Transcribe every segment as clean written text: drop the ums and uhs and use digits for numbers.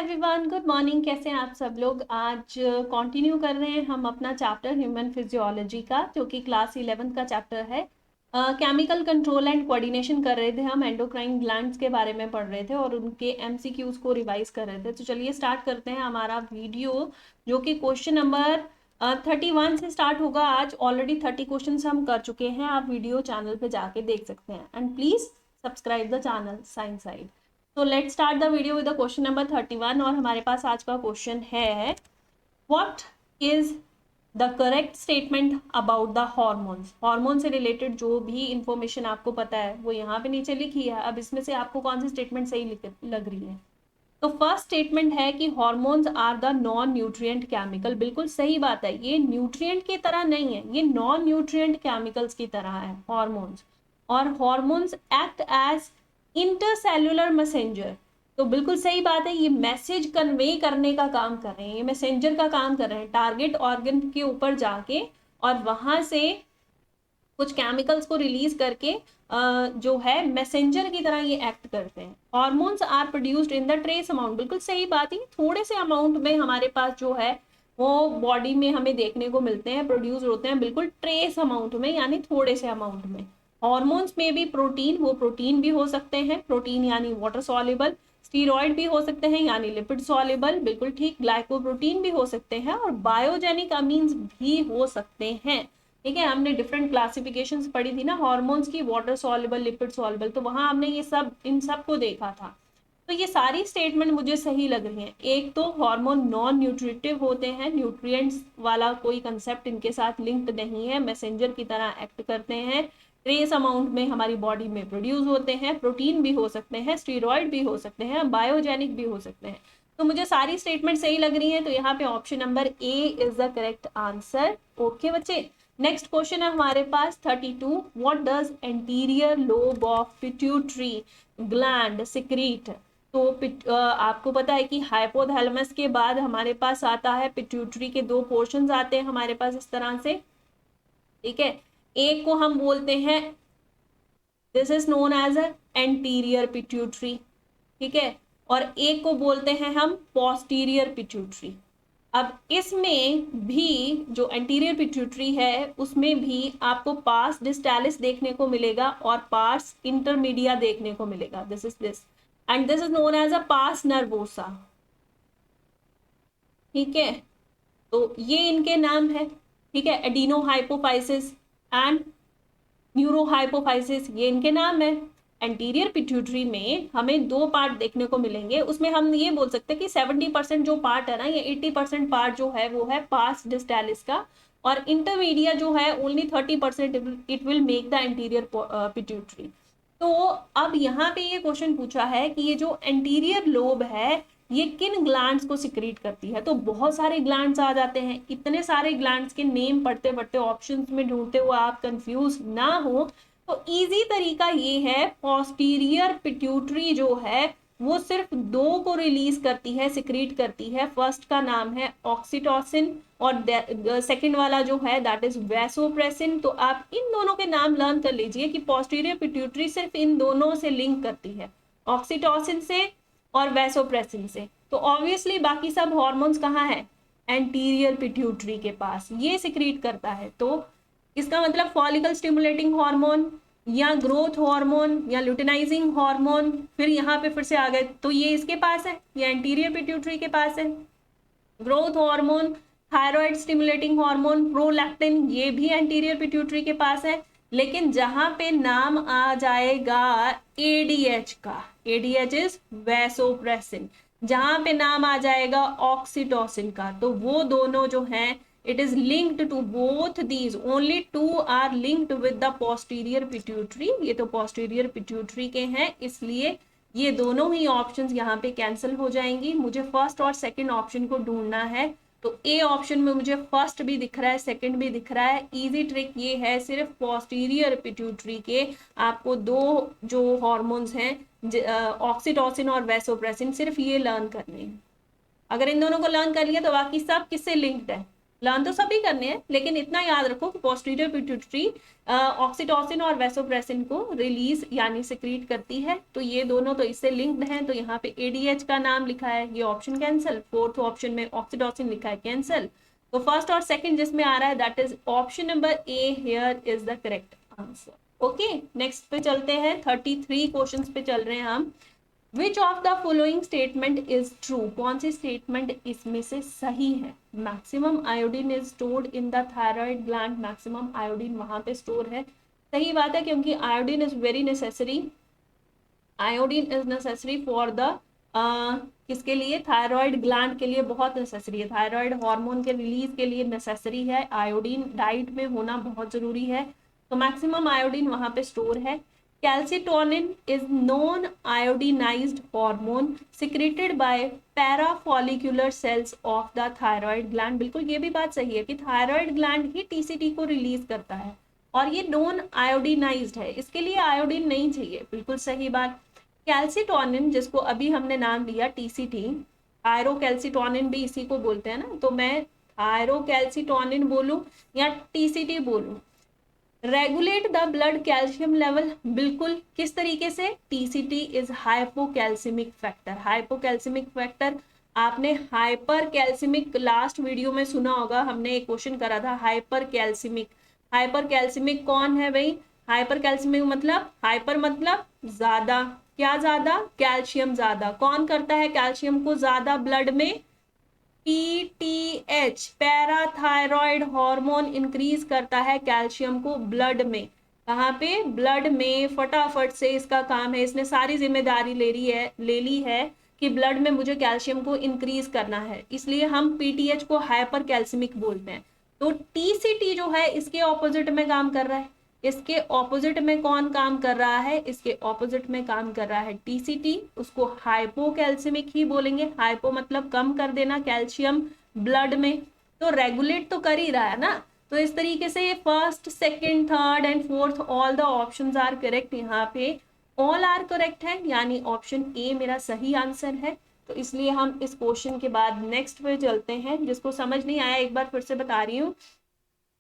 Everyone, good morning. कैसे हैं आप सब लोग। आज कंटिन्यू कर रहे हैं हम अपना चैप्टर ह्यूमन फिजियोलॉजी का, जो कि क्लास 11th का चैप्टर है। केमिकल कंट्रोल एंड कोऑर्डिनेशन कर रहे थे हम, एंडोक्राइन ग्लैंड्स के बारे में पढ़ रहे थे और उनके एमसीक्यूज को रिवाइज कर रहे थे। तो चलिए स्टार्ट करते हैं हमारा वीडियो, जो कि क्वेश्चन नंबर 31 से स्टार्ट होगा। आज ऑलरेडी 30 क्वेश्चन हम कर चुके हैं। आप वीडियो चैनल पे जाके देख सकते हैं and please subscribe the channel science side. तो let's start the video with the question number 31 और हमारे पास आज का क्वेश्चन है, what is the correct statement about the hormones. Hormone से रिलेटेड जो भी इंफॉर्मेशन आपको पता है वो यहाँ पे नीचे लिखी है। अब इसमें से आपको कौन सी स्टेटमेंट सही लग रही है। तो फर्स्ट स्टेटमेंट है कि hormones are the non nutrient chemical. बिल्कुल सही बात है, ये न्यूट्रिएंट की तरह नहीं है, ये नॉन न्यूट्रिएंट केमिकल्स की तरह है हॉर्मोन्स। और hormones act as intercellular messenger. तो बिल्कुल सही बात है, ये मैसेज कन्वे करने का काम कर रहे हैं, ये मैसेंजर का काम कर रहे हैं, टारगेट ऑर्गन के ऊपर जाके और वहां से कुछ केमिकल्स को रिलीज करके जो है मैसेंजर की तरह ये एक्ट करते हैं। Hormones are produced in the trace amount. बिल्कुल सही बात है, थोड़े से अमाउंट में हमारे पास जो है वो बॉडी में हमें देखने को मिलते हैं, प्रोड्यूस होते हैं बिल्कुल ट्रेस अमाउंट में, यानी थोड़े से अमाउंट में। हॉर्मोन्स में भी प्रोटीन, वो प्रोटीन भी हो सकते हैं, प्रोटीन यानी वाटर सॉल्युबल, स्टीरॉयड भी हो सकते हैं यानी लिपिड सॉल्युबल, बिल्कुल ठीक, ग्लाइकोप्रोटीन भी हो सकते हैं और बायोजेनिक अमीन्स भी हो सकते हैं। ठीक है, हमने डिफरेंट क्लासिफिकेशंस पढ़ी थी ना हॉर्मोन्स की, वाटर सॉल्युबल, लिपिड सॉल्युबल, तो वहां हमने ये सब इन सब को देखा था। तो ये सारी स्टेटमेंट मुझे सही लग रही हैं। एक तो हार्मोन नॉन न्यूट्रिटिव होते हैं, न्यूट्रिएंट्स वाला कोई कंसेप्ट इनके साथ लिंक्ड नहीं है, मैसेंजर की तरह एक्ट करते हैं, ट्रेस अमाउंट में हमारी बॉडी में प्रोड्यूस होते हैं, प्रोटीन भी हो सकते हैं, स्टीरॉयड भी हो सकते हैं, बायोजेनिक भी हो सकते हैं। तो मुझे सारी स्टेटमेंट सही लग रही है, तो यहाँ पे option number A is the correct answer. Okay बच्चे, नेक्स्ट क्वेश्चन है हमारे पास 32, what does anterior lobe of pituitary gland secrete. तो आपको पता है कि हाइपोथैलेमस के बाद हमारे पास आता है पिट्यूटरी के दो पोर्शंस आते हैं हमारे पास इस तरह से। ठीक है, एक को हम बोलते हैं, this is known as anterior pituitary, ठीक है, और एक को बोलते हैं हम पोस्टीरियर पिट्यूटरी। अब इसमें भी जो एंटीरियर पिट्यूटरी है उसमें भी आपको पास डिस्टैलिस देखने को मिलेगा और पास इंटरमीडिया देखने को मिलेगा, this is this and this is known as a pars nervosa. ठीक है, तो ये इनके नाम है। ठीक है, एडिनो हाइपोफाइसिस एंड न्यूरोहाइपोफाइसिस, ये इनके नाम है। एंटीरियर पिट्यूटरी में हमें दो पार्ट देखने को मिलेंगे, उसमें हम ये बोल सकते हैं कि 70% जो पार्ट है ना, ये 80% पार्ट जो है वो है पास डिस्टैलिस का, और इंटरमीडिया जो है only 30% it will make the anterior pituitary. तो अब यहाँ पे ये क्वेश्चन पूछा है कि ये जो एंटीरियर लोब है ये किन ग्लैंड्स को सिक्रीट करती है। तो बहुत सारे ग्लैंड्स आ जाते हैं, इतने सारे ग्लैंड्स के नेम पढ़ते पढ़ते ऑप्शंस में ढूंढते हुए आप कंफ्यूज ना हो, तो इजी तरीका ये है, पोस्टीरियर पिट्यूटरी जो है वो सिर्फ दो को रिलीज करती है, सिक्रीट करती है। फर्स्ट का नाम है ऑक्सीटोसिन और सेकंड वाला जो है दैट इज वैसोप्रेसिन। तो आप इन दोनों के नाम लर्न कर लीजिए कि पोस्टीरियर पिट्यूटरी सिर्फ इन दोनों से लिंक करती है, ऑक्सीटोसिन से और वैसोप्रेसिन से। तो ऑब्वियसली बाकी सब हॉर्मोन्स कहाँ है, एंटीरियर पिट्यूटरी के पास, ये सिक्रीट करता है। तो इसका मतलब फॉलिकल स्टिमुलेटिंग हार्मोन या ग्रोथ हार्मोन या ल्यूटिनाइजिंग हार्मोन, फिर यहाँ पे फिर से आ गए, तो ये इसके पास है, ये एंटीरियर पिट्यूटरी के पास है। Growth hormone, thyroid stimulating hormone, prolactin, ये भी एंटीरियर पिट्यूटरी के पास है। लेकिन जहां पे नाम आ जाएगा एडीएच का, एडीएच इज वैसोप्रेसिन, जहां पे नाम आ जाएगा ऑक्सीटोसिन का, तो वो दोनों जो हैं it is linked to both these, only two are linked with the posterior pituitary। ये तो posterior pituitary के हैं, इसलिए ये दोनों ही ऑप्शंस यहाँ पे कैंसिल हो जाएंगी। मुझे फर्स्ट और सेकंड ऑप्शन को ढूंढना है, तो ए ऑप्शन में मुझे फर्स्ट भी दिख रहा है, सेकंड भी दिख रहा है। इजी ट्रिक ये है, सिर्फ पोस्टीरियर पिट्यूटरी के आपको दो जो हॉर्मोन्स हैं ऑक्सीटोसिन और वैसोप्रेसिन, सिर्फ ये लर्न करने हैं। अगर इन दोनों को लर्न कर लिया तो बाकी सब किससे लिंक्ड है, लर्न तो सभी करने हैं, लेकिन इतना याद रखो कि पोस्टीरियर पिट्यूटरी ऑक्सीटोसिन और वेसोप्रेसिन को रिलीज यानी सिक्रीट करती है, तो ये दोनों तो इससे लिंक्ड हैं। तो यहाँ पे एडीएच का नाम लिखा है, ये ऑप्शन कैंसिल। फोर्थ ऑप्शन में ऑक्सीटोसिन लिखा है, कैंसिल। तो फर्स्ट और सेकंड जिसमें आ रहा है that is option number A here is the correct answer. Okay, next पे चलते हैं, 33 क्वेश्चंस पे चल रहे हैं हम। विच of the following statement is true, कौन सी स्टेटमेंट इसमें से सही है। Maximum iodine is stored in the thyroid gland, maximum iodine वहां पे स्टोर है, सही बात है, क्योंकि iodine is very necessary, iodine is necessary for the किसके लिए, थायराइड ग्लैंड के लिए बहुत नेसेसरी है, थायराइड हार्मोन के रिलीज के लिए नेसेसरी है, आयोडीन डाइट में होना बहुत जरूरी है, तो मैक्सिमम आयोडीन वहां पे स्टोर है। Calcitonin is non-iodinized hormone secreted by parafollicular cells of the thyroid gland। बिल्कुल ये भी बात सही है कि थायराइड ग्लैंड ही टीसीटी को रिलीज करता है, और ये नॉन आयोडीनाइज्ड है, इसके लिए आयोडीन नहीं चाहिए, बिल्कुल सही बात। कैल्सिटोनिन जिसको अभी हमने नाम दिया टीसीटी, थायरोकैल्सिटोनिन भी इसी को बोलते हैं ना, तो मैं थायरोकैल्सिटोनिन बोलूं या टीसीटी बोलूं। Regulate the blood calcium level, बिल्कुल, किस तरीके से, TCT is hypocalcaemic factor, hypocalcaemic factor. आपने हाइपर कैल्सिमिक लास्ट वीडियो में सुना होगा, हमने एक क्वेश्चन करा था हाइपर कैल्सिमिक। हाइपर कैल्सिमिक कौन है भाई, हाइपर कैल्सिमिक मतलब, हाइपर मतलब ज्यादा, क्या ज्यादा, कैल्शियम ज्यादा, कौन करता है कैल्शियम को ज्यादा ब्लड में, पीटीएच, पैराथायरॉयड हार्मोन इंक्रीज करता है कैल्शियम को ब्लड में, कहाँ पे, ब्लड में, फटाफट से इसका काम है, इसने सारी जिम्मेदारी ले ली है कि ब्लड में मुझे कैल्शियम को इंक्रीज करना है, इसलिए हम पीटीएच को हाइपर कैल्सिमिक बोलते हैं। तो टीसीटी जो है इसके ऑपोजिट में काम कर रहा है, इसके ऑपोजिट में कौन काम कर रहा है, इसके ऑपोजिट में काम कर रहा है टीसीटी, उसको हाइपोकैल्सिमिक ही बोलेंगे, हाइपो मतलब कम कर देना कैल्शियम ब्लड में, तो रेगुलेट तो कर ही रहा है ना। तो इस तरीके से first, second, third and fourth all the options are correct, यहाँ पे ऑल आर करेक्ट है, यानी ऑप्शन ए मेरा सही आंसर है। तो इसलिए हम इस क्वेश्चन के बाद नेक्स्ट पे चलते हैं। जिसको समझ नहीं आया एक बार फिर से बता रही हूँ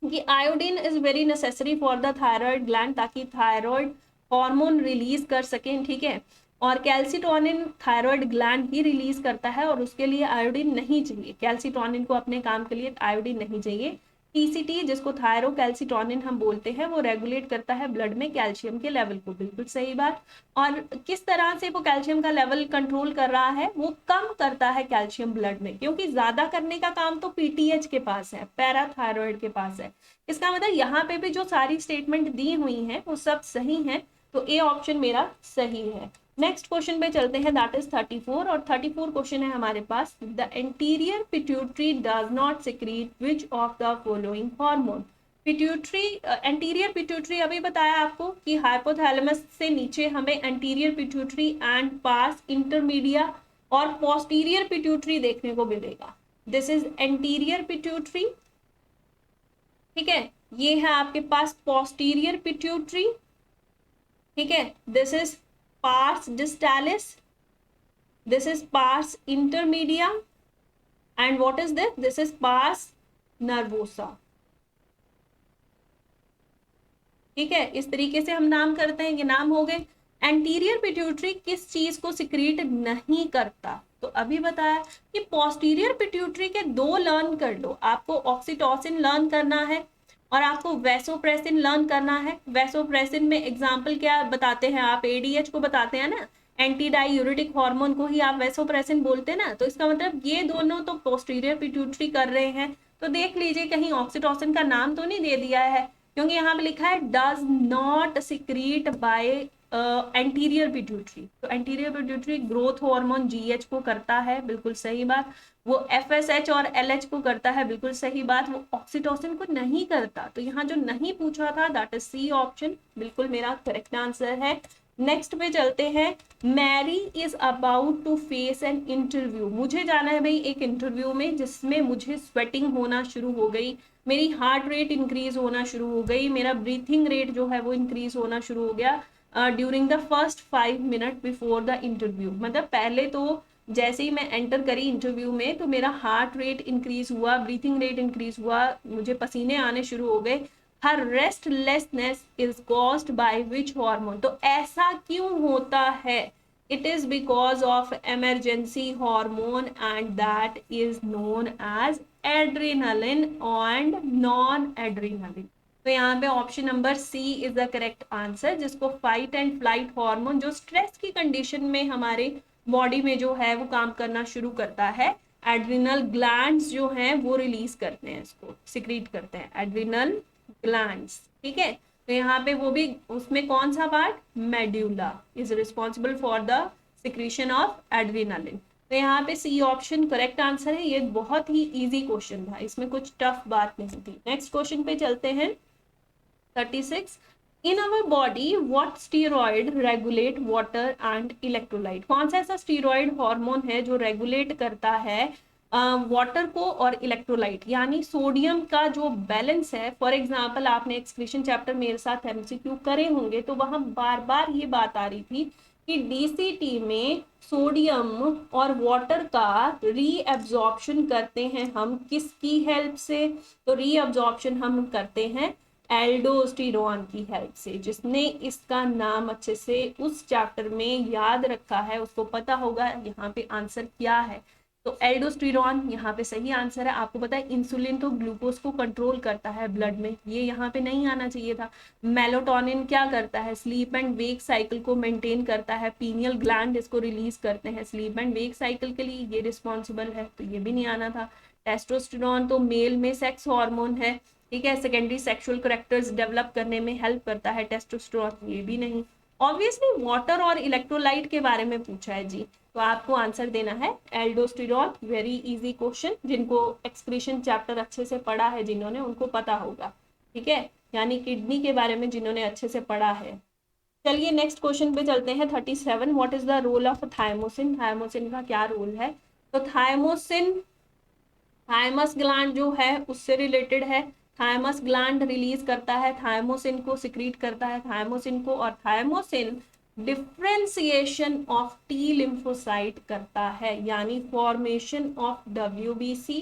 कि iodine is very necessary for the thyroid gland, ताकि थायराइड हार्मोन रिलीज कर सकें, ठीक है, और कैल्सिटोनिन थायराइड ग्लैंड ही रिलीज करता है, और उसके लिए आयोडीन नहीं चाहिए, कैल्सिटोनिन को अपने काम के लिए आयोडीन नहीं चाहिए। टीसीटी जिसको थायरोकैल्सिटोनिन हम बोलते हैं, वो रेगुलेट करता है ब्लड में कैल्शियम के लेवल को, बिल्कुल सही बात। और किस तरह से वो कैल्शियम का लेवल कंट्रोल कर रहा है, वो कम करता है कैल्शियम ब्लड में, क्योंकि ज्यादा करने का काम तो पीटीएच के पास है, पैराथायरॉयड के पास है। इसका मतलब यहाँ पे भी जो सारी स्टेटमेंट दी हुई हैं वो सब सही हैं, तो ए ऑप्शन मेरा सही है। नेक्स्ट क्वेश्चन पे चलते हैं, दैट इज 34, और 34 क्वेश्चन है हमारे पास। The anterior pituitary does not secrete which of the following hormone. Pituitary, anterior pituitary अभी बताया आपको कि हाइपोथैलेमस से नीचे हमें anterior pituitary and pars, intermedia और पोस्टीरियर पिट्यूटरी देखने को मिलेगा। दिस इज एंटीरियर पिट्यूटरी, ठीक है, ये है आपके पास पोस्टीरियर पिट्यूटरी, ठीक है, this is pars distalis, this is pars intermedia, and what is this, this is pars nervosa, ठीक है, इस तरीके से हम नाम करते हैं, ये नाम हो गए। एंटीरियर पिट्यूटरी किस चीज को सिक्रीट नहीं करता, तो अभी बताया कि पोस्टीरियर पिट्यूटरी के दो लर्न कर लो, आपको ऑक्सीटोसिन लर्न करना है और आपको वेसोप्रेसिन लर्न करना है। वेसोप्रेसिन में एग्जाम्पल क्या बताते हैं आप, एडीएच को बताते हैं ना, एंटी डाईयूरेटिक हार्मोन को ही आप वेसोप्रेसिन बोलते हैं ना, तो इसका मतलब ये दोनों तो पोस्टीरियर पिट्यूटरी कर रहे हैं। तो देख लीजिए कहीं ऑक्सीटोसिन का नाम तो नहीं दे दिया है, क्योंकि यहाँ पे लिखा है does not secrete by anterior pituitary, तो anterior pituitary growth hormone GH को करता है, बिल्कुल सही बात, वो एफएसएच और एलएच को करता है, बिल्कुल सही बात, वो ऑक्सीटोसिन को नहीं करता, तो यहाँ जो नहीं पूछा था दैट इज सी ऑप्शन, बिल्कुल मेरा करेक्ट आंसर है। नेक्स्ट पे चलते हैं, Mary is about to face an interview, मुझे जाना है भाई एक इंटरव्यू में जिसमें मुझे स्वेटिंग होना शुरू हो गई, मेरी हार्ट रेट इंक्रीज होना शुरू हो गई, मेरा ब्रीथिंग रेट जो है वो इंक्रीज होना शुरू हो गया during the first 5 minute before the interview, मतलब पहले तो जैसे ही मैं एंटर करी इंटरव्यू में तो मेरा हार्ट रेट इंक्रीज हुआ, ब्रीथिंग रेट इंक्रीज हुआ, मुझे पसीने आने शुरू हो गए। Her restlessness is caused by which hormone, तो ऐसा क्यों होता है? It is because of emergency hormone and that is known as adrenaline and non adrenaline. तो यहाँ पे option number C is the correct answer, जिसको फाइट एंड फ्लाइट हार्मोन जो स्ट्रेस की कंडीशन में हमारे बॉडी में जो है वो काम करना शुरू करता है, एड्रिनल ग्लैंड्स जो हैं वो रिलीज करते हैं, इसको सिक्रीट करते हैं एड्रिनल ग्लैंड्स। ठीक है, तो यहाँ पे वो भी, उसमें कौन सा part, medulla is responsible for the secretion of adrenaline. तो यहाँ पे सी ऑप्शन करेक्ट आंसर है। ये बहुत ही इजी क्वेश्चन था, इसमें कुछ टफ बात नहीं थी। नेक्स्ट क्वेश्चन पे चलते हैं। 36, in our body what steroid regulate water and electrolyte, कौन सा ऐसा स्टीरॉयड हार्मोन है जो रेगुलेट करता है वाटर को और इलेक्ट्रोलाइट, यानी सोडियम का जो बैलेंस है। फॉर एग्जांपल आपने एक्सक्रीशन चैप्टर मेरे साथ एमसीक्यू करे होंगे तो वहां बार बार ये बात आ रही थी कि डीसीटी में सोडियम और वाटर का रीअब्जॉर्प्शन करते हैं हम किसकी हेल्प से, तो रीअब्जॉर्प्शन हम करते हैं एल्डोस्टेरोन की हेल्प से। जिसने इसका नाम अच्छे से उस चैप्टर में याद रखा है उसको पता होगा यहाँ पे आंसर क्या है। तो एल्डोस्टेरोन यहाँ पे सही आंसर है। आपको पता है इंसुलिन तो ग्लूकोज को कंट्रोल करता है ब्लड में, ये यहाँ पे नहीं आना चाहिए था। मेलाटोनिन क्या करता है, स्लीप एंड वेक साइकिल को मेंटेन करता है, पीनियल ग्लैंड इसको रिलीज करते हैं, स्लीप एंड वेक साइकिल के लिए ये रिस्पॉन्सिबल है, तो ये भी नहीं आना था। टेस्टोस्टेरोन तो मेल में सेक्स हार्मोन है, ठीक है, सेकेंडरी सेक्सुअल कैरेक्टर्स डेवलप करने में हेल्प करता है टेस्टोस्टेरोन, ये भी नहीं। ऑब्वियसली वाटर और इलेक्ट्रोलाइट के बारे में पूछा है जी, तो आपको आंसर देना है एल्डोस्टेरोन। वेरी इजी क्वेश्चन, जिनको एक्सक्रीशन चैप्टर अच्छे से पढ़ा है जिन्होंने, उनको पता होगा। ठीक है, यानी किडनी के बारे में जिन्होंने अच्छे से पढ़ा है। चलिए नेक्स्ट क्वेश्चन पे चलते हैं। 37, what is the role of thymosin, thymosin का क्या रोल है? तो थायमोसिन थायमस ग्लैंड जो है उससे रिलेटेड है। थायमस ग्लैंड रिलीज करता है थायमोसिन को, सिक्रीट करता है थायमोसिन को, और thymosin differentiation of T lymphocyte करता है, यानी formation of WBC,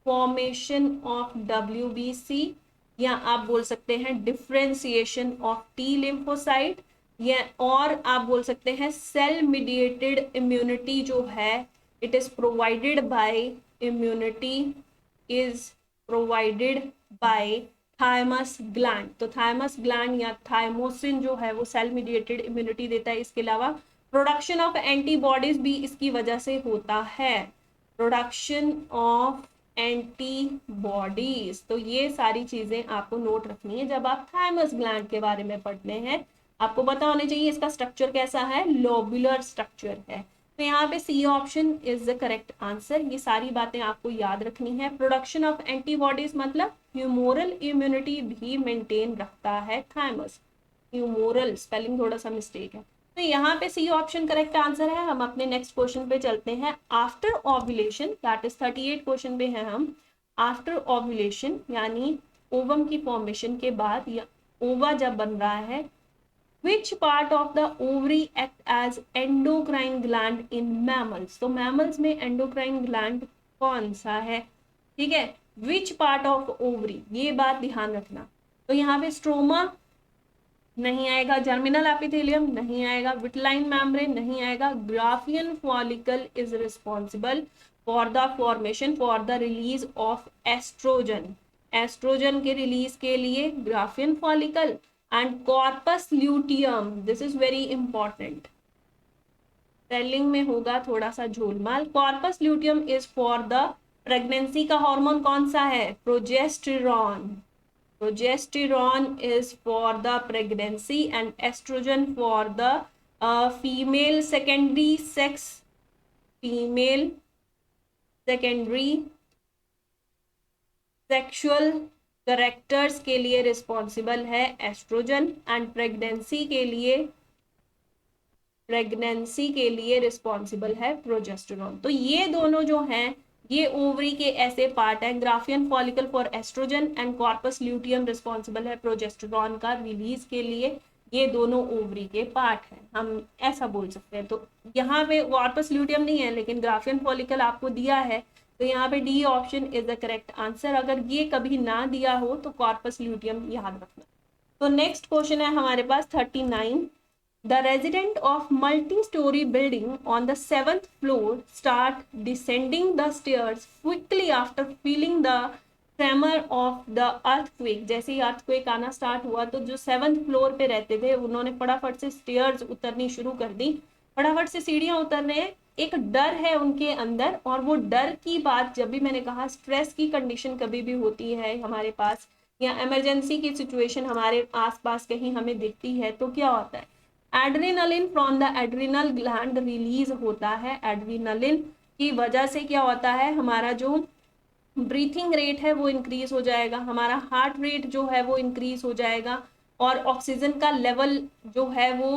formation of WBC, या आप बोल सकते हैं डिफ्रेंसिएशन ऑफ टी लिम्फोसाइट, या और आप बोल सकते हैं सेल मीडिएटेड इम्यूनिटी जो है, it is provided by immunity is provided by thymus gland। तो thymus gland या थाइमोसिन जो है वो सेल मीडिएटेड इम्यूनिटी देता है। इसके अलावा प्रोडक्शन ऑफ एंटीबॉडीज भी इसकी वजह से होता है, प्रोडक्शन ऑफ एंटीबॉडीज। तो ये सारी चीजें आपको नोट रखनी है जब आप थाइमस ग्लैंड के बारे में पढ़ने हैं। आपको पता होना चाहिए इसका स्ट्रक्चर कैसा है, लोबुलर स्ट्रक्चर है। तो यहाँ पे C option is the correct answer. ये सारी बातें आपको याद रखनी है। प्रोडक्शन ऑफ एंटीबॉडीज मतलब ह्यूमोरल इम्यूनिटी भी मेंटेन रखता है थाइमस। ह्यूमोरल स्पेलिंग थोड़ा सा मिस्टेक है, तो यहाँ पे सी ऑप्शन करेक्ट आंसर है। हम अपने नेक्स्ट क्वेश्चन पे चलते हैं। After ovulation, that is 38 question पे हैं हम। आफ्टर ओव्यूलेशन यानी ओवम की फॉर्मेशन के बाद या ओवा जब बन रहा है, which part of the ovary act as endocrine gland in mammals? तो mammals में endocrine gland कौन सा है? ठीक है, which part of ovary, ये बात ध्यान रखना। तो यहाँ पे स्ट्रोमा नहीं आएगा, जर्मिनल एपिथेलियम नहीं आएगा, विटलाइन मेम्ब्रेन नहीं आएगा, Graafian follicle is responsible for the formation, for the release of oestrogen. Oestrogen के रिलीज के लिए Graafian follicle and corpus luteum, this is very important, spelling में होगा थोड़ा सा झोलमाल। Corpus luteum is for the pregnancy का हार्मोन कौन सा है, progesterone. Progesterone is for the pregnancy and oestrogen for the female secondary sex, female secondary sexual characters के लिए रिस्पॉन्सिबल है एस्ट्रोजन, एंड प्रेगनेंसी के लिए रिस्पॉन्सिबल है प्रोजेस्टेरॉन। तो ये दोनों जो हैं ये ओवरी के ऐसे पार्ट हैं, Graafian follicle for estrogen and corpus luteum responsible है प्रोजेस्टेरॉन का रिलीज के लिए। ये दोनों ओवरी के पार्ट हैं, हम ऐसा बोल सकते हैं। तो यहाँ पे कॉर्पस ल्यूटियम नहीं है लेकिन ग्राफियन फॉलिकल आपको दिया है, तो यहाँ पे D option is the correct answer. अगर ये कभी ना दिया हो तो कॉर्पस ल्यूटियम याद रखना। तो नेक्स्ट क्वेश्चन है हमारे पास 39। The resident of multi-story building on the 7th floor start descending the stairs quickly after feeling the tremor of the earthquake। जैसे ही earthquake आना स्टार्ट हुआ तो जो 7th फ्लोर पे रहते थे उन्होंने फटाफट से स्टेयर्स उतरनी शुरू कर दी, फटाफट से सीढ़ियां उतर रहे हैं। एक डर है उनके अंदर, और वो डर की बात, जब भी मैंने कहा स्ट्रेस की कंडीशन कभी भी होती है हमारे पास, या इमरजेंसी की सिचुएशन हमारे आसपास कहीं हमें दिखती है, तो क्या होता है, adrenaline from the adrenal gland release होता है। एड्रेनालिन की वजह से क्या होता है, हमारा जो ब्रीथिंग रेट है वो इंक्रीज हो जाएगा, हमारा हार्ट रेट जो है वो इंक्रीज हो जाएगा, और ऑक्सीजन का लेवल जो है वो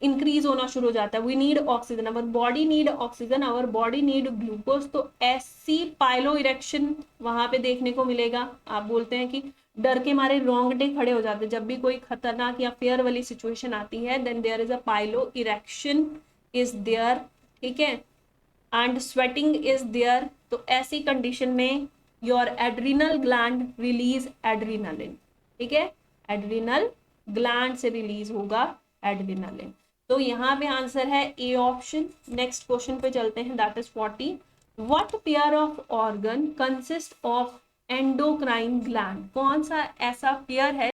इंक्रीज होना शुरू हो जाता है। We need oxygen, our body need oxygen, our body need glucose. तो ऐसी पाइलो इरेक्शन वहां पे देखने को मिलेगा। आप बोलते हैं कि डर के मारे रोंगटे खड़े हो जाते हैं जब भी कोई खतरनाक या फेयर वाली सिचुएशन आती है, then there is a piloerection is there, ठीक है, एंड स्वेटिंग इज देयर। तो ऐसी कंडीशन में your adrenal gland release adrenaline, ठीक है, एड्रिनल ग्लैंड से रिलीज होगा एड्रिनलिन। तो यहाँ पे आंसर है ए ऑप्शन। नेक्स्ट क्वेश्चन पे चलते हैं, that is 40। What pair of organ consist of endocrine gland. कौन सा ऐसा पेयर है